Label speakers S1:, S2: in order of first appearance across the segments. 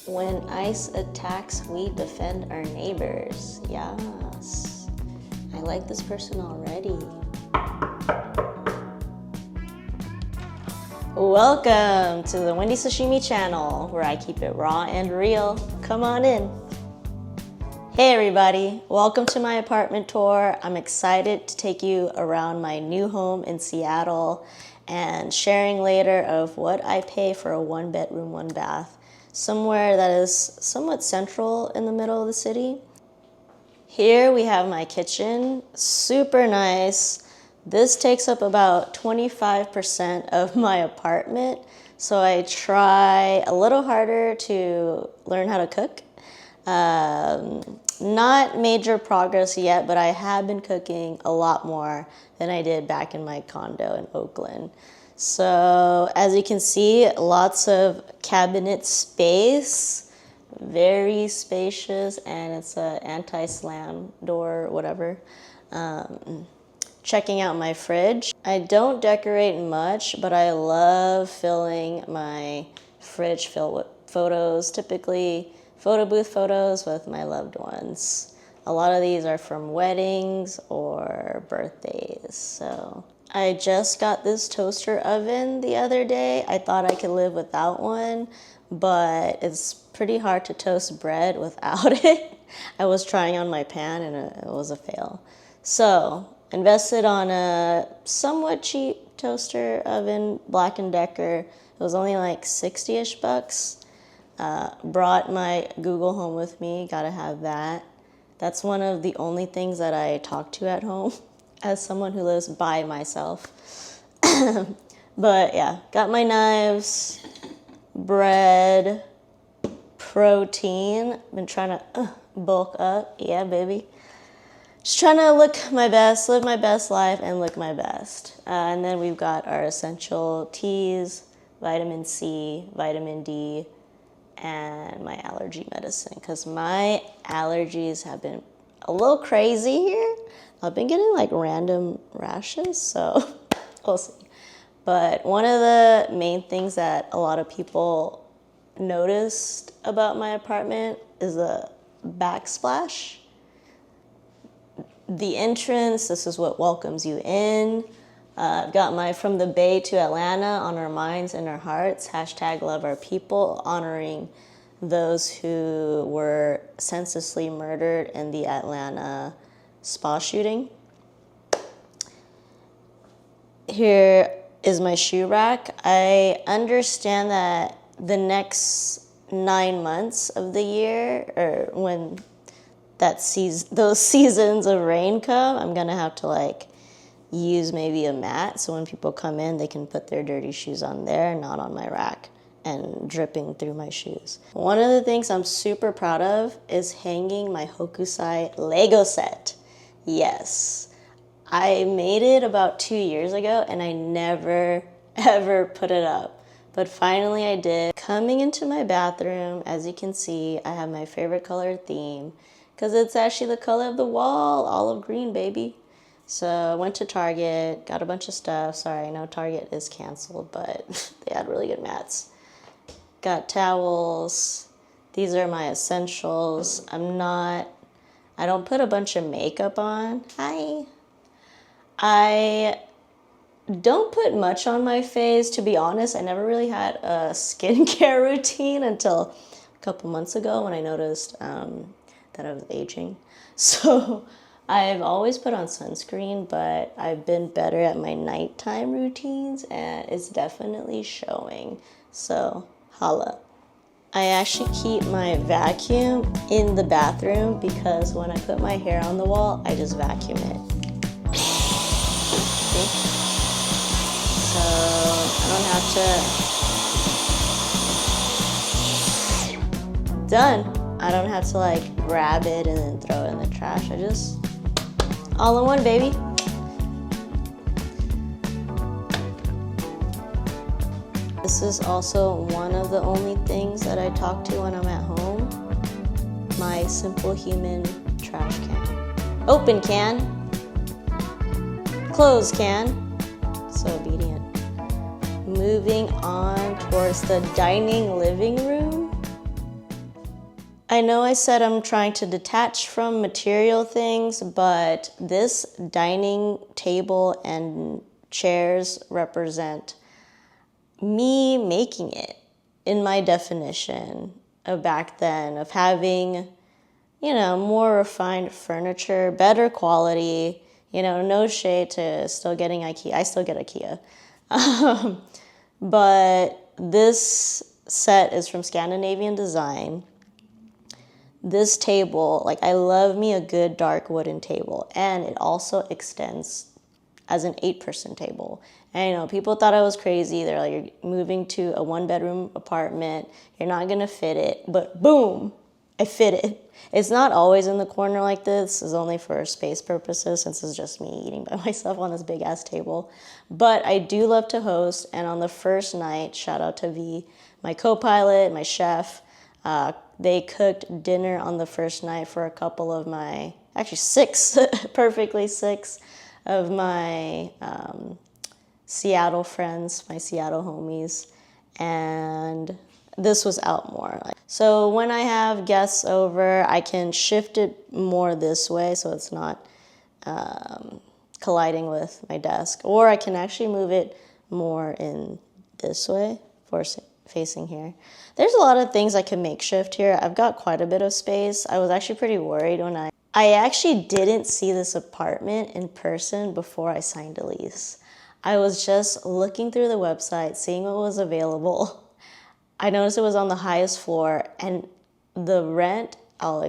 S1: When ice attacks, we defend our neighbors. Yes. I like this person already. Welcome to the Wendy Sashimi channel, where I keep it raw and real. Come on in. Hey everybody, welcome to my apartment tour. I'm excited to take you around my new home in Seattle and sharing later of what I pay for a 1-bedroom, 1-bath, somewhere that is somewhat central in the middle of the city. Here we have my kitchen, super nice. This takes up about 25% of my apartment, so I try a little harder to learn how to cook. Not major progress yet, but I have been cooking a lot more than I did back in my condo in Oakland. So as you can see, lots of cabinet space, very spacious, and it's an anti-slam door, whatever. Checking out my fridge. I don't decorate much, but I love filling my fridge filled with photos, typically photo booth photos with my loved ones. A lot of these are from weddings or birthdays. So I just got this toaster oven the other day. I thought I could live without one, but it's pretty hard to toast bread without it. I was trying on my pan and it was a fail. So invested on a somewhat cheap toaster oven, Black & Decker. It was only like 60-ish bucks. Brought my Google Home with me, gotta have that. That's one of the only things that I talk to at home as someone who lives by myself. But yeah, got my knives, bread, protein. Been trying to bulk up, yeah baby. Just trying to look my best, live my best life, and look my best. And then we've got our essential teas, vitamin C, vitamin D, and my allergy medicine, because my allergies have been a little crazy here. I've been getting like random rashes, so we'll see. But one of the main things that a lot of people noticed about my apartment is the backsplash. The entrance, this is what welcomes you in. I've got my From the Bay to Atlanta on our minds and our hearts, hashtag love our people, honoring those who were senselessly murdered in the Atlanta spa shooting. Here is my shoe rack. I understand that the next 9 months of the year, or when those seasons of rain come, I'm gonna have to like use maybe a mat, so when people come in, they can put their dirty shoes on there, not on my rack and dripping through my shoes. One of the things I'm super proud of is hanging my Hokusai Lego set. Yes, I made it about 2 years ago and I never ever put it up, but finally I did. Coming into my bathroom, as you can see, I have my favorite color theme because it's actually the color of the wall, olive green, baby. So I went to Target, got a bunch of stuff. Sorry, I know Target is canceled, but they had really good mats. Got towels. These are my essentials. I don't put a bunch of makeup on. Hi. I don't put much on my face, to be honest. I never really had a skincare routine until a couple months ago when I noticed that I was aging. So I've always put on sunscreen, but I've been better at my nighttime routines and it's definitely showing. So holla. I actually keep my vacuum in the bathroom because when I put my hair on the wall, I just vacuum it. See? So I don't have to... Done. I don't have to like grab it and then throw it in the trash. I just... all in one, baby. This is also one of the only things that I talk to when I'm at home. My simple human trash can. Open can. Close can. So obedient. Moving on towards the dining living room. I know I said I'm trying to detach from material things, but this dining table and chairs represent me making it in my definition of back then, of having, you know, more refined furniture, better quality, you know, no shade to still getting IKEA. I still get IKEA. But this set is from Scandinavian Design. This table, like, I love me a good dark wooden table, and it also extends as an 8-person table. And you know, people thought I was crazy. They're like, you're moving to a 1-bedroom apartment, you're not gonna fit it, but boom, I fit it. It's not always in the corner like this. It's only for space purposes, since it's just me eating by myself on this big ass table. But I do love to host, and on the first night, shout out to V, my co-pilot, my chef, they cooked dinner on the first night for a couple of my, actually 6, perfectly 6 of my Seattle friends, my Seattle homies, and this was out more. So when I have guests over, I can shift it more this way so it's not colliding with my desk, or I can actually move it more in this way, facing here. There's a lot of things I can makeshift here. I've got quite a bit of space. I was actually pretty worried when I actually didn't see this apartment in person before I signed a lease. I was just looking through the website, seeing what was available. I noticed it was on the highest floor, and the rent, I'll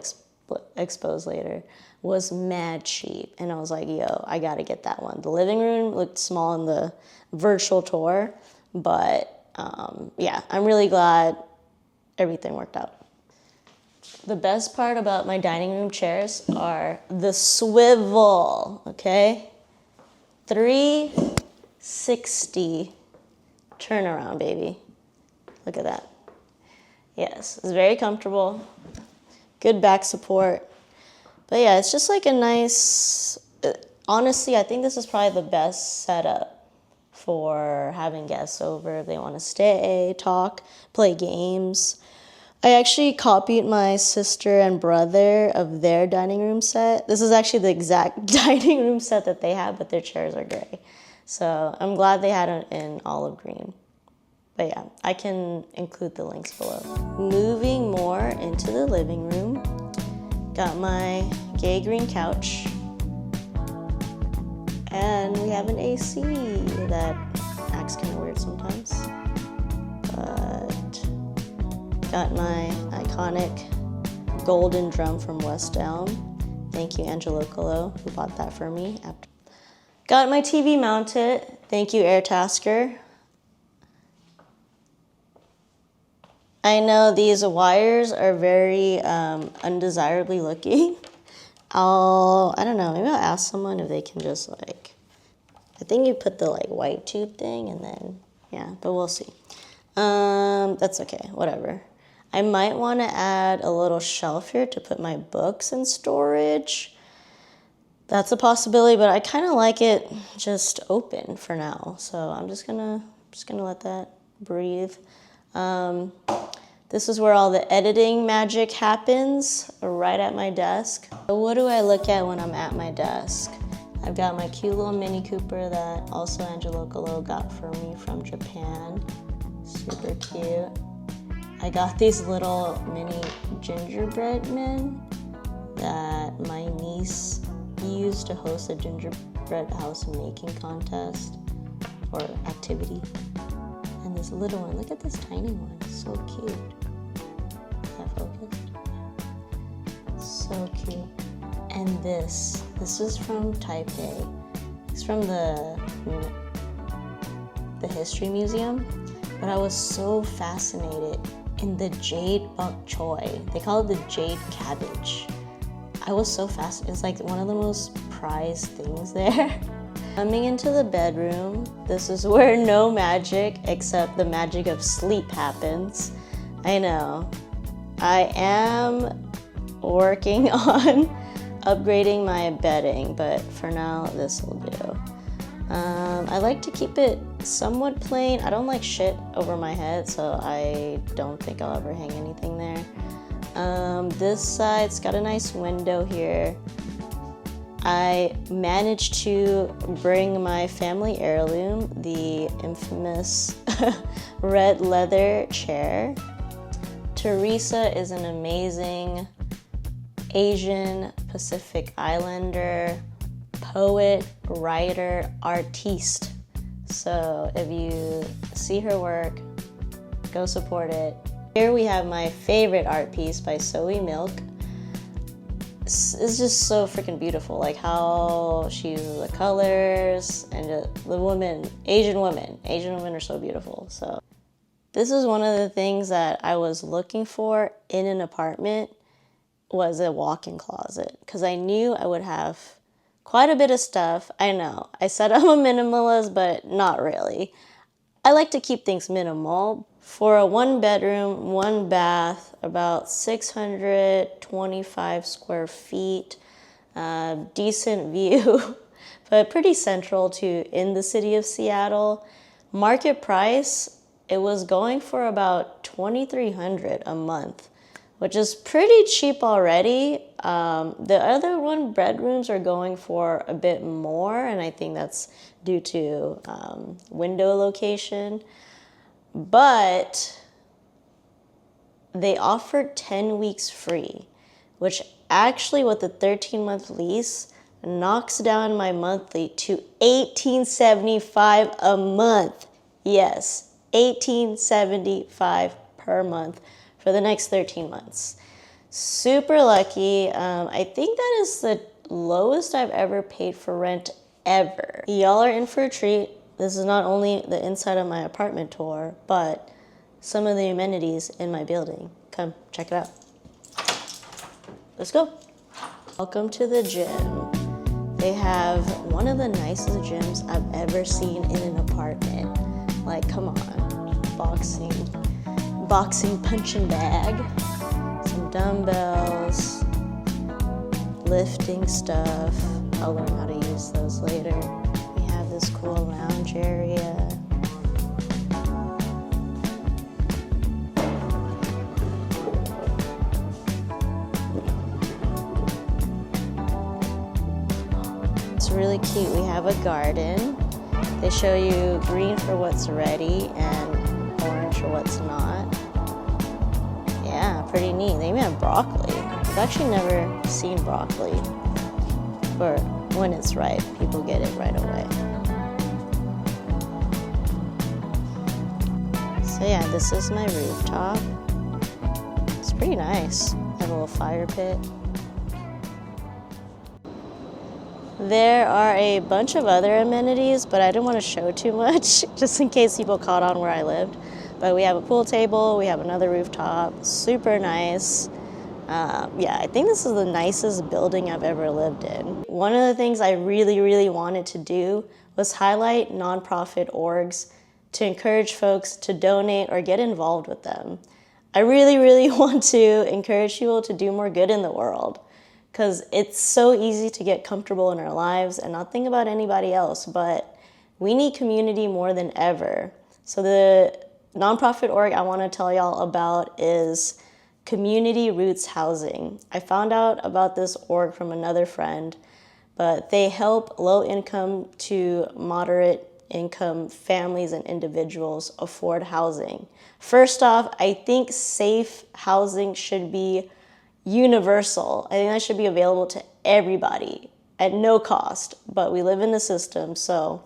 S1: expose later, was mad cheap. And I was like, yo, I gotta get that one. The living room looked small in the virtual tour, but yeah, I'm really glad everything worked out. The best part about my dining room chairs are the swivel, okay? 360 turnaround, baby. Look at that. Yes, it's very comfortable. Good back support. But yeah, it's just like a nice, honestly, I think this is probably the best setup for having guests over if they want to stay, talk, play games. I actually copied my sister and brother of their dining room set. This is actually the exact dining room set that they have, but their chairs are gray. So I'm glad they had it in olive green. But yeah, I can include the links below. Moving more into the living room, got my gay green couch, and we have an AC that acts kind of weird sometimes. But got my iconic golden drum from West Elm. Thank you, Angelo Colo, who bought that for me. Got my TV mounted. Thank you, Airtasker. I know these wires are very undesirably looking. I don't know, maybe I'll ask someone if they can just like, I think you put the like white tube thing and then, yeah, but we'll see. That's okay, whatever. I might want to add a little shelf here to put my books in storage. That's a possibility, but I kind of like it just open for now. So I'm just gonna let that breathe. This is where all the editing magic happens, right at my desk. What do I look at when I'm at my desk? I've got my cute little Mini Cooper that also Angelo Colo got for me from Japan. Super cute. I got these little mini gingerbread men that my niece used to host a gingerbread house making contest or activity. And this little one, look at this tiny one, so cute. Is that focused? So cute. And this is from Taipei. It's from the History Museum, but I was so fascinated in the jade bok choy. They call it the jade cabbage. I was so fascinated. It's like one of the most prized things there. Coming into the bedroom, this is where no magic except the magic of sleep happens. I know. I am working on upgrading my bedding, but for now, this will do. I like to keep it somewhat plain. I don't like shit over my head, so I don't think I'll ever hang anything there. This side's got a nice window here. I managed to bring my family heirloom, the infamous red leather chair. Teresa is an amazing Asian Pacific Islander, poet, writer, artiste. So if you see her work, go support it. Here we have my favorite art piece by Soy Milk. It's just so freaking beautiful, like how she uses the colors, and the women, Asian women are so beautiful. So this is one of the things that I was looking for in an apartment, was a walk-in closet, because I knew I would have quite a bit of stuff. I know, I said I'm a minimalist, but not really. I like to keep things minimal. For a 1-bedroom, 1-bath, about 625 square feet, decent view, but pretty central in the city of Seattle. Market price, it was going for about $2,300 a month, which is pretty cheap already. The other 1-bedrooms are going for a bit more, and I think that's due to window location. But they offered 10 weeks free, which actually with the 13-month lease knocks down my monthly to $1,875 a month. Yes, $1,875 per month for the next 13 months. Super lucky. I think that is the lowest I've ever paid for rent ever. Y'all are in for a treat. This is not only the inside of my apartment tour, but some of the amenities in my building. Come, check it out. Let's go. Welcome to the gym. They have one of the nicest gyms I've ever seen in an apartment. Like, come on, boxing punching bag, some dumbbells, lifting stuff. I'll learn how to use those later. This cool lounge area. It's really cute. We have a garden. They show you green for what's ready and orange for what's not. Yeah, pretty neat. They even have broccoli. I've actually never seen broccoli, but when it's ripe, people get it right away. So yeah, this is my rooftop. It's pretty nice. Have a little fire pit. There are a bunch of other amenities, but I didn't want to show too much, just in case people caught on where I lived. But we have a pool table, we have another rooftop, super nice. Yeah, I think this is the nicest building I've ever lived in. One of the things I really, really wanted to do was highlight nonprofit orgs to encourage folks to donate or get involved with them. I really, really want to encourage people to do more good in the world, because it's so easy to get comfortable in our lives and not think about anybody else, but we need community more than ever. So the nonprofit org I want to tell y'all about is Community Roots Housing. I found out about this org from another friend, but they help low-income to moderate income families and individuals afford housing. First off, I think safe housing should be universal. I think that should be available to everybody at no cost, but we live in the system, so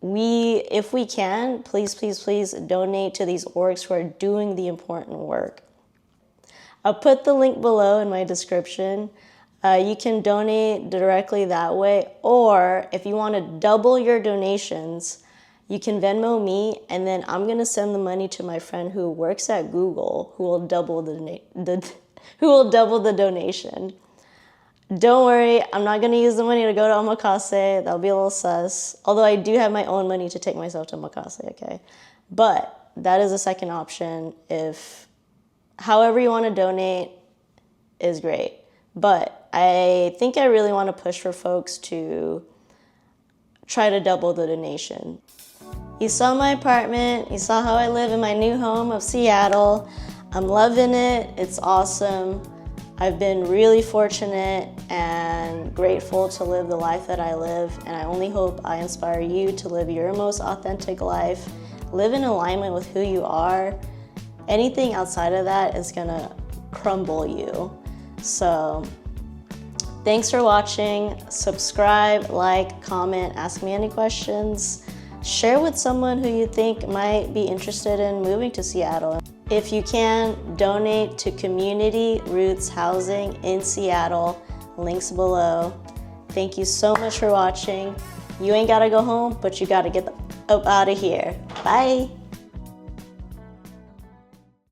S1: if we can, please, please, please donate to these orgs who are doing the important work. I'll put the link below in my description. You can donate directly that way, or if you want to double your donations, you can Venmo me, and then I'm going to send the money to my friend who works at Google, who will double the donation. Don't worry, I'm not going to use the money to go to Omakase. That'll be a little sus. Although I do have my own money to take myself to Omakase, okay? But that is a second option. However you want to donate is great. But I think I really want to push for folks to try to double the donation. You saw my apartment. You saw how I live in my new home of Seattle. I'm loving it. It's awesome. I've been really fortunate and grateful to live the life that I live, and I only hope I inspire you to live your most authentic life. Live in alignment with who you are. Anything outside of that is gonna crumble you. So thanks for watching. Subscribe, like, comment, ask me any questions. Share with someone who you think might be interested in moving to Seattle. If you can, donate to Community Roots Housing in Seattle. Links below. Thank you so much for watching. You ain't gotta go home, but you gotta get up out of here. Bye.